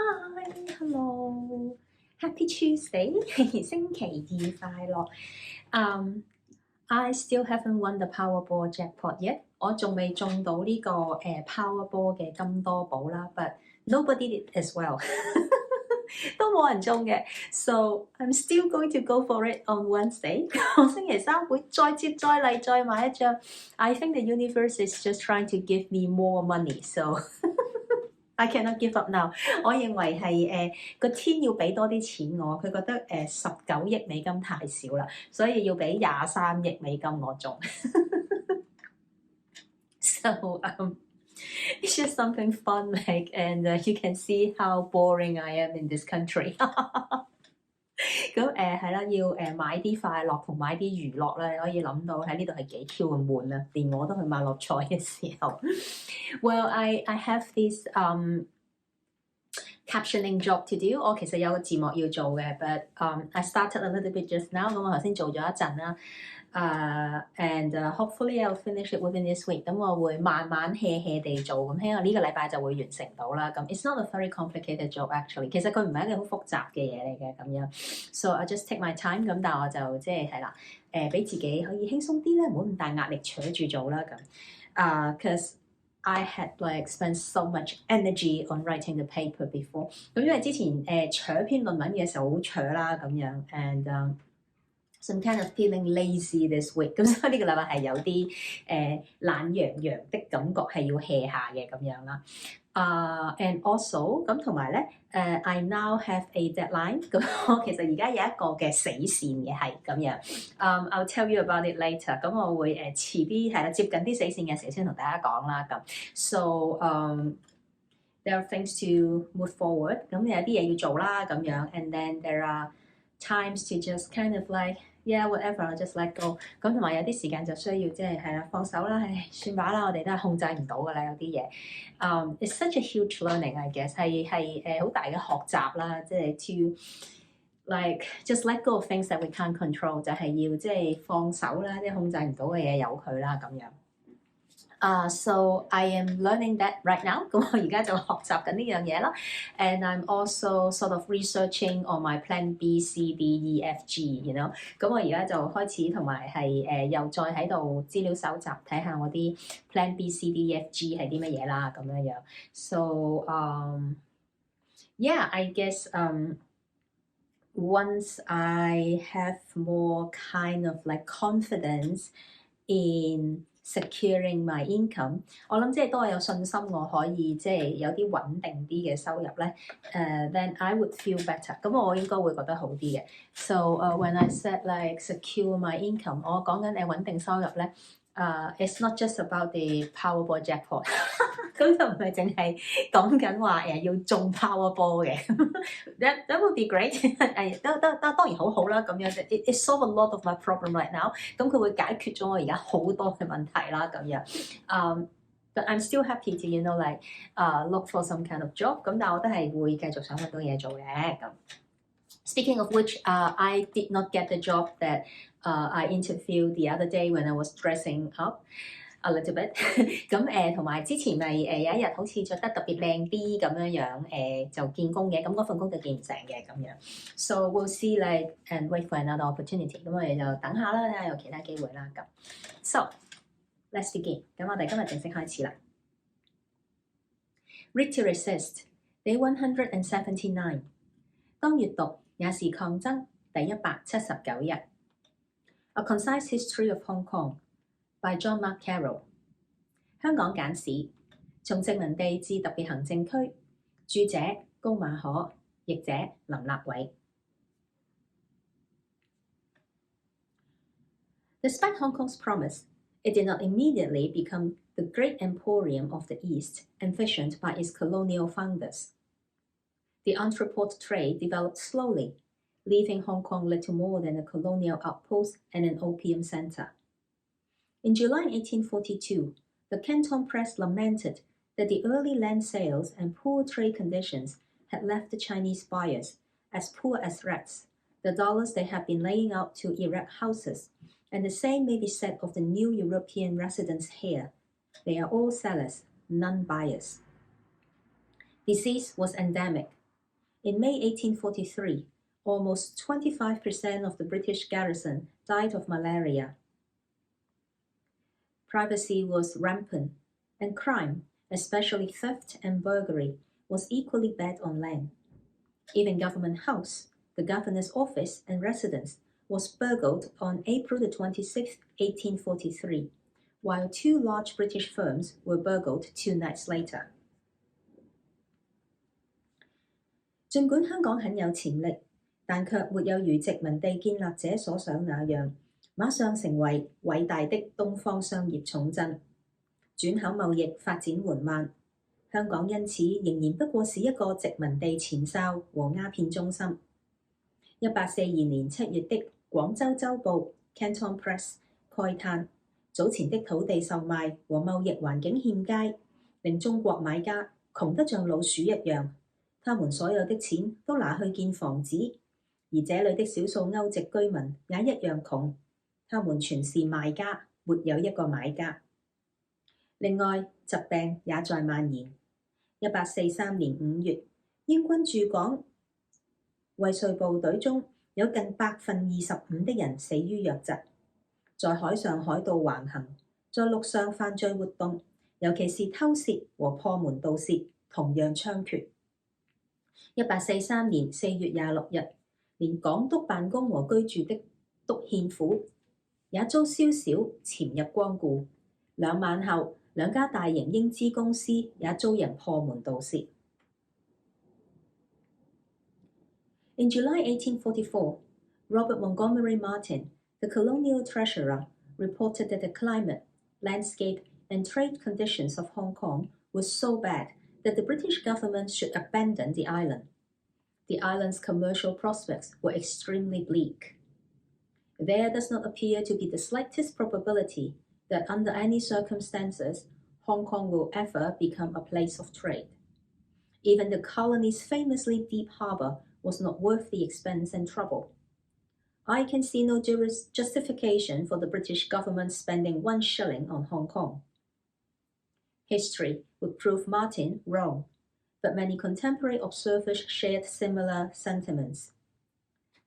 Hi, hello, Happy Tuesday 星期二快樂。I still haven't won the Powerball jackpot yet。我仲未中到呢個Powerball 嘅金多寶啦，but nobody did as well 都冇人中嘅。So I'm still going to go for it on Wednesday 我星期三會再接再厲再買一張。I think the universe is just trying to give me more money, so I cannot give up now 我認為係個天要俾多啲錢我，佢覺得19億美金太少啦，所以要俾23億美金我中。So it's just something fun, like, and you can see how boring I am in this country 咁係啦，要買啲快樂同買啲娛樂咧，可以諗到喺呢度係幾 Q 咁悶啊！連我都去買樂彩嘅時候。Well, I have this captioning job to do。我其實有個字幕要做嘅，but I started a little bit just now。咁我頭先做咗一陣啦。and hopefully I'll finish it within this week。咁我會慢慢 hea 地做，咁希望呢個禮拜就會完成到啦。咁 it's not a very complicated job actually。其實佢唔係一個好複雜嘅嘢嚟嘅咁樣。So I just take my time。咁但係我就即係啦，俾自己可以輕鬆啲咧，唔好咁大壓力扯住做啦咁。Cause I had like spent so much energy on writing the paper before。咁因為之前扯篇論文嘅時候好扯啦咁樣 and so I'm kind of feeling lazy this week。咁所以呢個禮拜係有啲懶洋洋的感覺，係要 hea 下嘅咁樣啦。And also 咁同埋咧I now have a deadline。咁我其實而家有一個嘅死線嘅係咁樣。I'll tell you about it later。咁我會遲啲係啦，接近啲死線嘅時候先同大家講啦咁。So there are things to move forward。咁有啲嘢要做啦咁樣。And then there are times to just kind of like yeah whatever I'll just let go。咁同埋有啲時間就需要即係啦放手啦，算吧啦，我哋都係控制唔到㗎啦有啲嘢。It's such a huge learning I guess 係好大嘅學習啦，即係 to like just let go of things that we can't control， 就係要即係放手啦，即係控制唔到嘅嘢由佢啦咁樣。So I am learning that right now。咁我而家就學習緊呢樣嘢啦。And I'm also sort of researching on my plan B, C, D, E, F, G，you know。咁我而家就開始同埋係又再喺度資料搜集，睇下我啲 plan B, C, D, E, F, G 係啲乜嘢啦咁樣樣。So yeah, I guess once I have more kind of like confidence in securing my income， 我諗即係都係有信心我可以即係有啲穩定啲嘅收入咧，then I would feel better。咁我應該會覺得好啲嘅。So when I said like secure my income， 我講緊穩定收入咧，it's not just about the Powerball jackpot 咁就唔係淨係講緊話要中 Powerball 嘅that would be great 當然好啦咁樣。It solve a lot of my problem right now。咁佢會解決咗我而家好多嘅問題啦咁樣。But I'm still happy to you know like look for some kind of job。咁但係我都係會繼續想揾到嘢做嘅咁。Speaking of which, I did not get the job that I interviewed the other day when I was dressing up a little bit 咁同埋之前咪有一日好似着得特別靚啲咁樣樣就見工嘅，咁嗰份工就見唔成嘅咁樣。So we'll see like and wait for another opportunity。咁我哋就等下啦，睇下有其他機會啦咁。So let's begin。咁我哋今日正式開始啦。Read to resist Day 179。當閱讀也是抗爭第179日。A Concise History of Hong Kong by John Mark Carroll。 香港簡史，從殖民地至特別行政區，著者高馬可，譯者林立偉。Despite Hong Kong's promise, it did not immediately become the great emporium of the East envisioned by its colonial founders. The entrepôt trade developed slowly, leaving Hong Kong little more than a colonial outpost and an opium center. In July 1842, the Canton Press lamented that the early land sales and poor trade conditions had left the Chinese buyers as poor as rats, the dollars they had been laying out to erect houses, and the same may be said of the new European residents here. They are all sellers, none buyers. Disease was endemic. In May 1843, almost 25% of the British garrison died of malaria. Piracy was rampant, and crime, especially theft and burglary, was equally bad on land. Even Government House, the governor's office and residence, was burgled on April 26, 1843, while 2 large British firms were burgled 2 nights later. 儘管香港很有潛力，但卻沒有如殖民地建立者所想那樣，馬上成為偉大的東方商業重鎮。轉口貿易發展緩慢，香港因此仍然不過是一個殖民地前哨和鴉片中心。1842年7月的廣州週報 Canton Press 慨嘆，早前的土地售賣和貿易環境欠佳，令中國買家窮得像老鼠一樣。他們所有的錢都拿去建房子，而這裏的少數歐籍居民也一樣窮，他們全是賣家，沒有一個買家。另外，疾病也在蔓延。1843年5月，英軍駐港衛戍部隊中有近25%的人死於瘧疾。在海上海盜橫行，在陸上犯罪活動，尤其是偷竊和破門盜竊，同樣猖獗。1843年4月26日，連港督辦公和居住的督憲府也遭宵小潛入光顧。2晚後，2家大型英資公司也遭人破門盜竊。In July 1844, Robert Montgomery Martin, the colonial treasurer, reported that the climate, landscape, and trade conditions of Hong Kong were so bad that the British government should abandon the island. The island's commercial prospects were extremely bleak. There does not appear to be the slightest probability that under any circumstances, Hong Kong will ever become a place of trade. Even the colony's famously deep harbour was not worth the expense and trouble. I can see no justification for the British government spending 1 shilling on Hong Kong. History would prove Martin wrong, but many contemporary observers shared similar sentiments.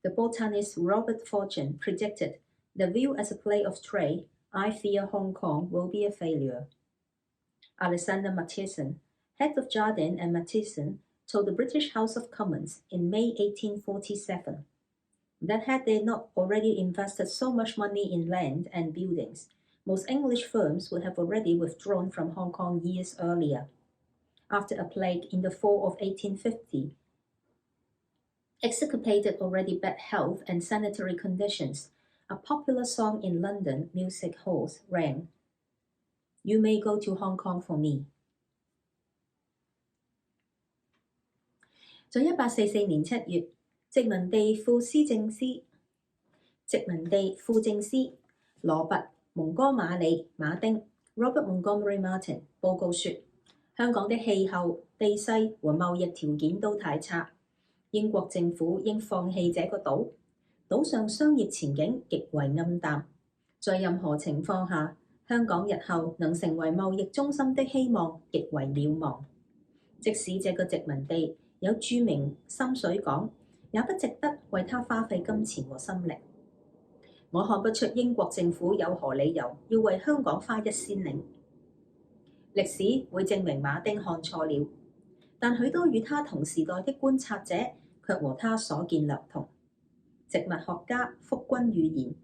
The botanist Robert Fortune predicted the view as a play of trade, I fear Hong Kong will be a failure. Alexander Matheson, head of Jardine and Matheson, told the British House of Commons in May 1847 that had they not already invested so much money in land and buildings, most English firms would have already withdrawn from Hong Kong years earlier. After a plague in the fall of 1850 extirpated already bad health and sanitary conditions, a popular song in London music halls rang, You may go to Hong Kong for me. 在1844年7月，殖民地副政司羅拔蒙哥馬里馬丁 Robert Montgomery Martin 報告說，香港的氣候、地勢和貿易條件都太差，英國政府應放棄這個島。島上商業前景極為暗淡，在任何情況下，香港日後能成為貿易中心的希望極為渺茫。即使這個殖民地有著名深水港，也不值得為它花費金錢和心力。我看不出英國政府有何理由要為香港花1仙令。歷史會證明馬丁看錯了，但許多與他同時代的觀察者卻和他所見略同。植物學家福君預言，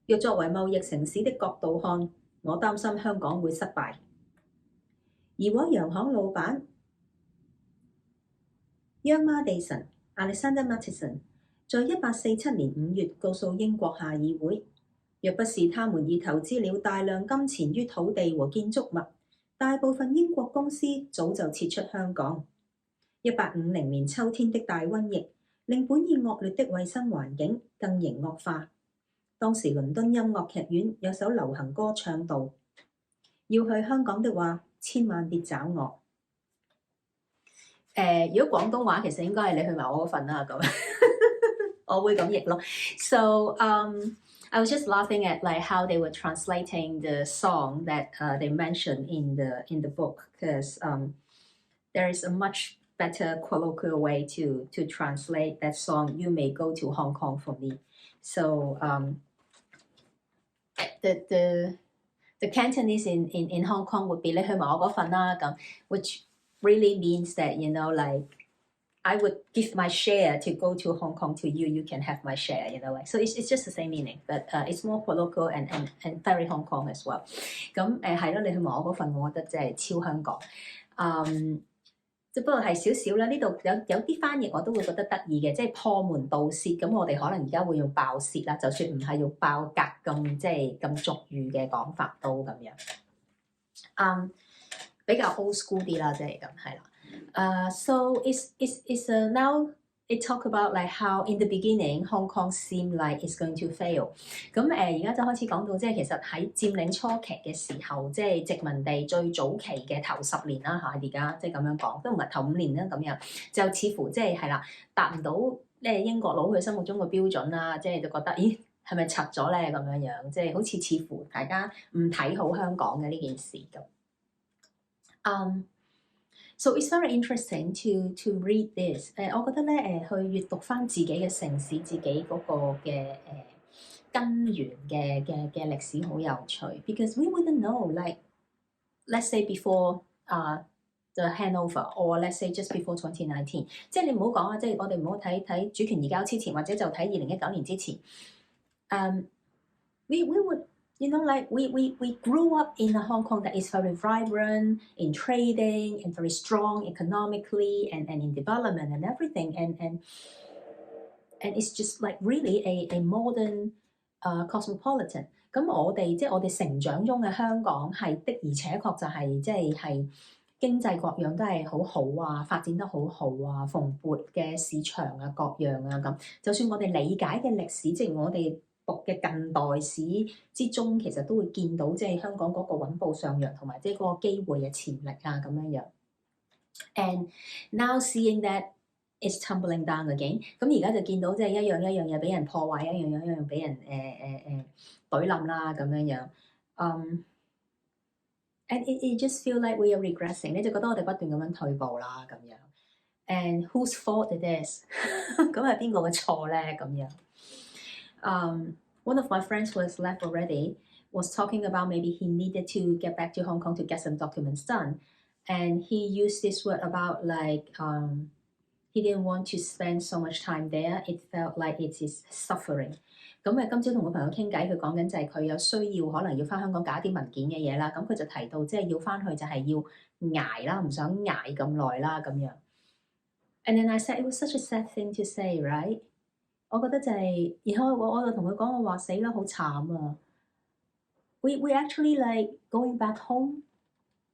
若作為貿易城市的角度看，我擔心香港會失敗。怡和洋行老闆央媽地神 Alexander Matheson 在1847年5月告訴英國下議會，若不是他們已投資了大量金錢於土地和建築物，大部分英國公司早就撤出香港。1850年秋天的大瘟疫令本已惡劣的衛生環境更形惡化。當時倫敦音樂劇院有首流行歌唱道：要去香港的話，千萬別找我。如果廣東話其實應該係你去埋我嗰份啦，咁我會咁譯咯。So I was just laughing at like how they were translating the song that they mentioned in the book because there is a much better colloquial way to translate that song. You may go to Hong Kong for me. So the Cantonese in Hong Kong would be 你去埋我嗰份啦咁 which really means that like I would give my share to go to Hong Kong to you. You can have my share, So it's just the same meaning, but it's more colloquial and very Hong Kong as well. 咁係咯，你去埋我嗰份，我覺得真係超香港。只不過係少少啦，呢度有啲翻譯我都會覺得得意嘅，即係破門盜竊。咁我哋可能而家會用爆竊啦，就算唔係用爆格咁即係咁俗語嘅講法都咁樣。比較 old school 啲啦，即係咁係啦。So it's now it talk about like how in the beginning Hong Kong seemed like it's going to fail。咁而家就開始講到即係其實喺佔領初期嘅時候，即係殖民地最早期嘅頭10年啦嚇，而家即係咁樣講，都唔係頭5年啦咁樣，就似乎即係啦，達唔到英國佬佢心目中嘅標準啦，即係就覺得咦係咪拆咗咧咁樣樣，即係好似乎大家唔睇好香港嘅呢件事咁。So it's very interesting to read this。我覺得咧去閱讀翻自己嘅城市，自己嗰個嘅根源嘅歷史好有趣。Because we wouldn't know like let's say before the handover or let's say just before 2019。即係你唔好講啊，即係我哋唔好睇主權移交之前，或者就睇2019年之前。We would like we grew up in a Hong Kong that is very vibrant in trading and very strong economically and in development and everything and it's just like really a modern cosmopolitan。咁我哋成長中嘅香港係的而且確就係經濟各樣都係好好啊，發展得好好啊，蓬勃嘅市場啊各樣啊咁。就算我哋理解嘅歷史，即係我哋讀嘅近代史之中，其實都會見到即係香港嗰個穩步上揚同埋即係嗰個機會嘅潛力啊咁樣樣。And now seeing that it's tumbling down again， 咁而家就見到即係一樣嘢俾人破壞，一樣俾人懟冧啦咁樣樣。And it just feel like we are regressing， 你就覺得我哋不斷咁樣退步啦咁樣。And whose fault it is？ 咁係邊個嘅錯咧咁樣？One of my friends who has left already was talking about maybe he needed to get back to Hong Kong to get some documents done. And he used this word about like he didn't want to spend so much time there. It felt like it is suffering. 咁今朝同個朋友傾偈，佢講緊就係佢有需要可能要翻香港搞一啲文件嘅嘢啦。咁佢就提到即係要翻去就係要捱啦，唔想捱咁耐啦咁樣。And then I said it was such a sad thing to say, right？我覺得就係，然後我就同佢講，我話死啦，好慘啊 ！We actually like going back home,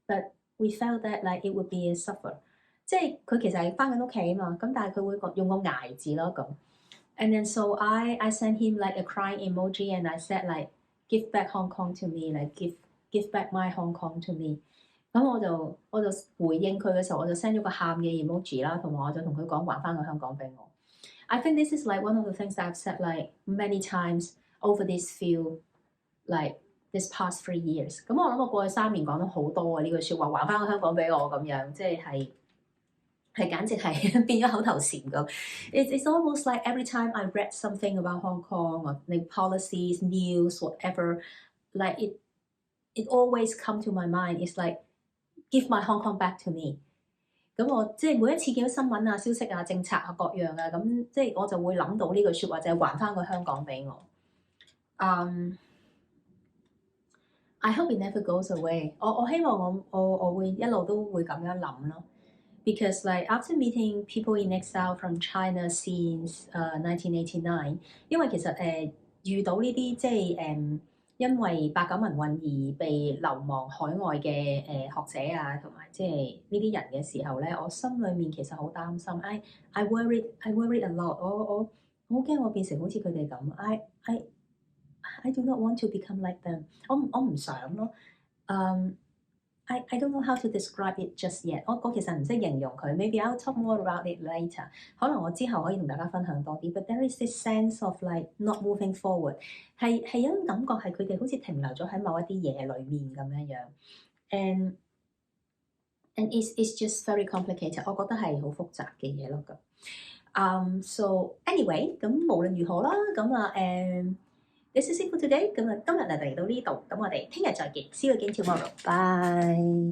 but we felt that like it would be a suffer。即係佢其實係翻緊屋企啊嘛，咁但係佢會用個捱字咯咁。And then so I sent him like a crying emoji and I said like give back Hong Kong to me, like give back my Hong Kong to me。咁我就回應佢嘅時候，我就 send 咗個喊嘅 emoji 啦，同埋我就同佢講還翻個香港俾我。I think this is like one of the things that I've said like many times over this past 3 years。咁我諗我過去3年講咗好多啊呢句説話，還翻個香港俾我咁樣，即係簡直係變咗口頭禪咁。It's almost like every time I read something about Hong Kong or like policies, news, whatever, like it always come to my mind. It's like give my Hong Kong back to me。咁我即係每一次見到新聞啊、消息啊、政策啊各樣啊，咁即係我就會諗到呢句説話，就係還翻個香港俾我。I hope it never goes away。我希望我會一路都會咁樣諗咯。Because like after meeting people in exile from China since 1989， 因為其實遇到呢啲即係因為8·9民運而被流亡海外嘅學者啊，同埋即係呢啲人嘅時候咧，我心裏面其實好擔心。I worried a lot。我好驚我變成好似佢哋咁。I do not want to become like them。我唔想咯。I don't know how to describe it just yet。我其實唔識形容佢。Maybe I'll talk more about it later。可能我之後可以同大家分享多啲。But there is this sense of like not moving forward。係有種感覺係佢哋好似停留咗喺某一啲嘢裏面咁樣樣。and it's just very complicated， 我覺得係好複雜嘅嘢咯咁。So anyway， 咁無論如何啦，咁啊this is it for today， 咁啊今日就嚟到呢度，咁我哋聽日再見，See you again tomorrow，bye。